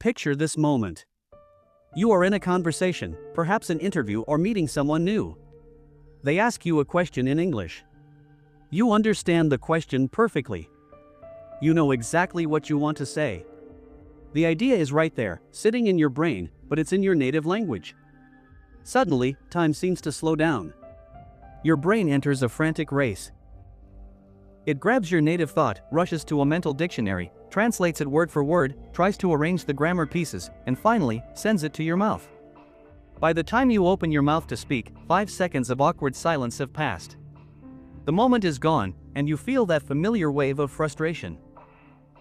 Picture this moment. You are in a conversation, perhaps an interview or meeting someone new. They ask you a question in English. You understand the question perfectly. You know exactly what you want to say. The idea is right there, sitting in your brain, but it's in your native language. Suddenly, time seems to slow down. Your brain enters a frantic race. It grabs your native thought, rushes to a mental dictionary, translates it word for word, tries to arrange the grammar pieces, and finally, sends it to your mouth. By the time you open your mouth to speak, 5 seconds of awkward silence have passed. The moment is gone, and you feel that familiar wave of frustration.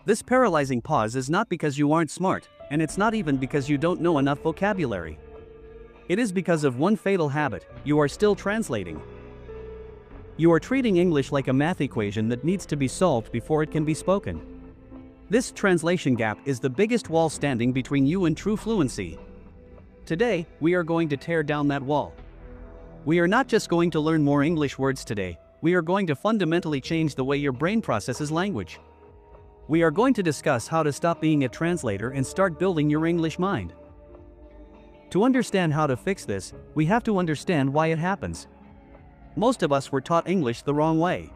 This paralyzing pause is not because you aren't smart, and it's not even because you don't know enough vocabulary. It is because of one fatal habit: you are still translating. You are treating English like a math equation that needs to be solved before it can be spoken. This translation gap is the biggest wall standing between you and true fluency. Today, we are going to tear down that wall. We are not just going to learn more English words today, we are going to fundamentally change the way your brain processes language. We are going to discuss how to stop being a translator and start building your English mind. To understand how to fix this, we have to understand why it happens. Most of us were taught English the wrong way.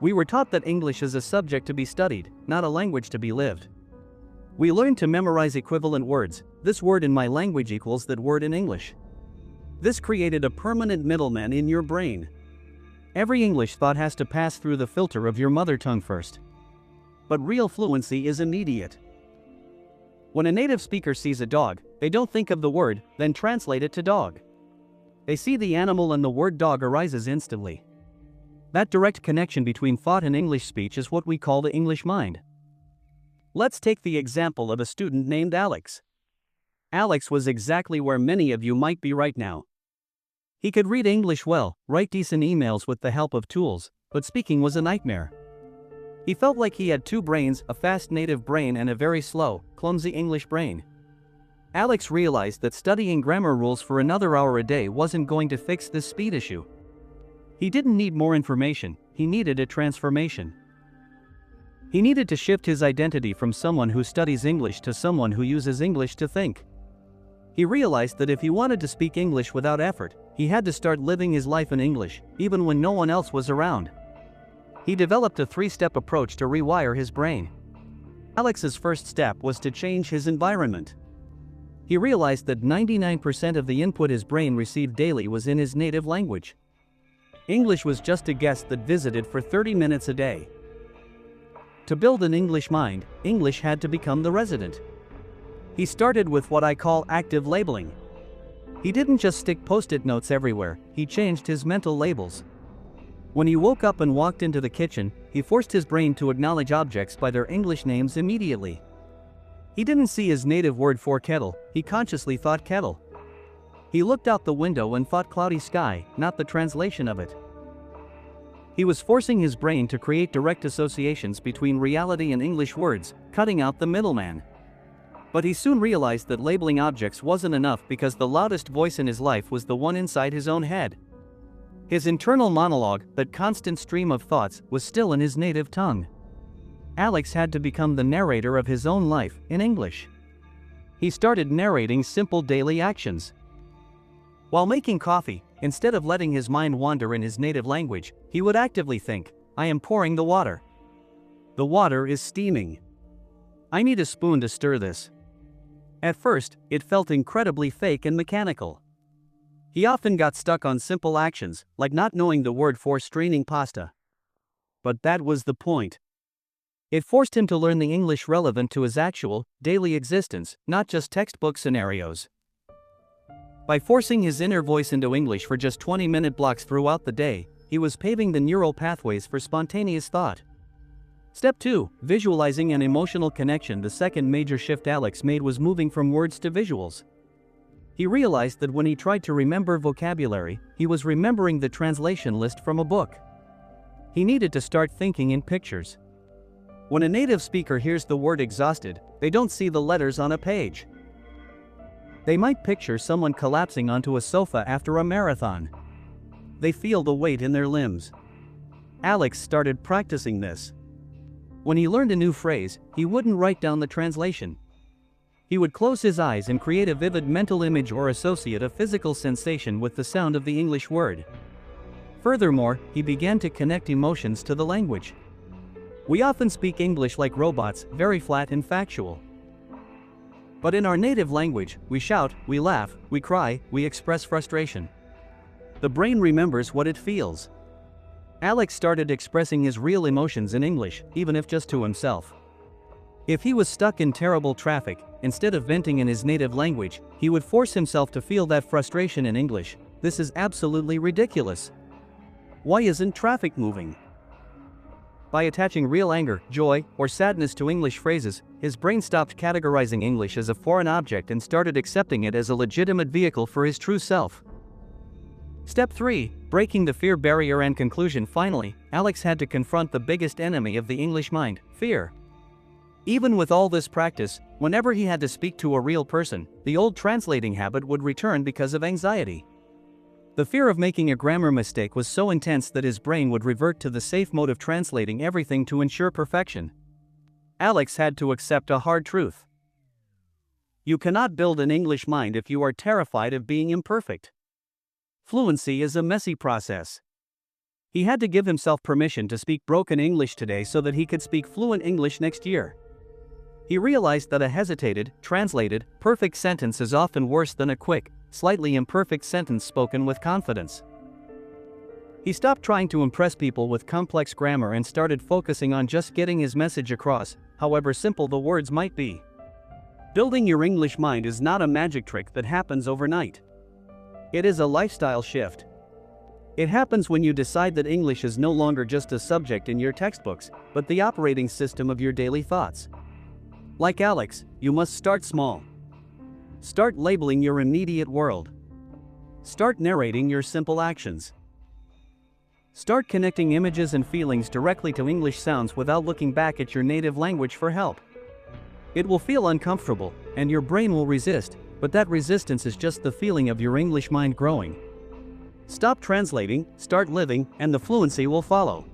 We were taught that English is a subject to be studied, not a language to be lived. We learned to memorize equivalent words. This word in my language equals that word in English. This created a permanent middleman in your brain. Every English thought has to pass through the filter of your mother tongue first. But real fluency is immediate. When a native speaker sees a dog, they don't think of the word, then translate it to dog. They see the animal and the word dog arises instantly. That direct connection between thought and English speech is what we call the English mind. Let's take the example of a student named Alex. Alex was exactly where many of you might be right now. He could read English well, write decent emails with the help of tools, but speaking was a nightmare. He felt like he had two brains, a fast native brain and a very slow, clumsy English brain. Alex realized that studying grammar rules for another hour a day wasn't going to fix this speed issue. He didn't need more information, he needed a transformation. He needed to shift his identity from someone who studies English to someone who uses English to think. He realized that if he wanted to speak English without effort, he had to start living his life in English, even when no one else was around. He developed a 3-step approach to rewire his brain. Alex's first step was to change his environment. He realized that 99% of the input his brain received daily was in his native language. English was just a guest that visited for 30 minutes a day. To build an English mind, English had to become the resident. He started with what I call active labeling. He didn't just stick post-it notes everywhere, he changed his mental labels. When he woke up and walked into the kitchen, he forced his brain to acknowledge objects by their English names immediately. He didn't see his native word for kettle, he consciously thought kettle. He looked out the window and thought cloudy sky, not the translation of it. He was forcing his brain to create direct associations between reality and English words, cutting out the middleman. But he soon realized that labeling objects wasn't enough because the loudest voice in his life was the one inside his own head. His internal monologue, that constant stream of thoughts, was still in his native tongue. Alex had to become the narrator of his own life, in English. He started narrating simple daily actions. While making coffee, instead of letting his mind wander in his native language, he would actively think, "I am pouring the water. The water is steaming. I need a spoon to stir this." At first, it felt incredibly fake and mechanical. He often got stuck on simple actions, like not knowing the word for straining pasta. But that was the point. It forced him to learn the English relevant to his actual, daily existence, not just textbook scenarios. By forcing his inner voice into English for just 20-minute blocks throughout the day, he was paving the neural pathways for spontaneous thought. Step 2. Visualizing an emotional connection. The second major shift Alex made was moving from words to visuals. He realized that when he tried to remember vocabulary, he was remembering the translation list from a book. He needed to start thinking in pictures. When a native speaker hears the word exhausted, they don't see the letters on a page. They might picture someone collapsing onto a sofa after a marathon. They feel the weight in their limbs. Alex started practicing this. When he learned a new phrase, he wouldn't write down the translation. He would close his eyes and create a vivid mental image or associate a physical sensation with the sound of the English word. Furthermore, he began to connect emotions to the language. We often speak English like robots, very flat and factual. But in our native language, we shout, we laugh, we cry, we express frustration. The brain remembers what it feels. Alex started expressing his real emotions in English, even if just to himself. If he was stuck in terrible traffic, instead of venting in his native language, he would force himself to feel that frustration in English. This is absolutely ridiculous. Why isn't traffic moving? By attaching real anger, joy, or sadness to English phrases, his brain stopped categorizing English as a foreign object and started accepting it as a legitimate vehicle for his true self. Step 3. Breaking the fear barrier and conclusion. Finally, Alex had to confront the biggest enemy of the English mind, fear. Even with all this practice, whenever he had to speak to a real person, the old translating habit would return because of anxiety. The fear of making a grammar mistake was so intense that his brain would revert to the safe mode of translating everything to ensure perfection. Alex had to accept a hard truth. You cannot build an English mind if you are terrified of being imperfect. Fluency is a messy process. He had to give himself permission to speak broken English today so that he could speak fluent English next year. He realized that a hesitated, translated, perfect sentence is often worse than a quick, slightly imperfect sentence spoken with confidence. He stopped trying to impress people with complex grammar and started focusing on just getting his message across, however simple the words might be. Building your English mind is not a magic trick that happens overnight. It is a lifestyle shift. It happens when you decide that English is no longer just a subject in your textbooks, but the operating system of your daily thoughts. Like Alex, you must start small. Start labeling your immediate world. Start narrating your simple actions. Start connecting images and feelings directly to English sounds without looking back at your native language for help. It will feel uncomfortable, and your brain will resist, but that resistance is just the feeling of your English mind growing. Stop translating, start living, and the fluency will follow.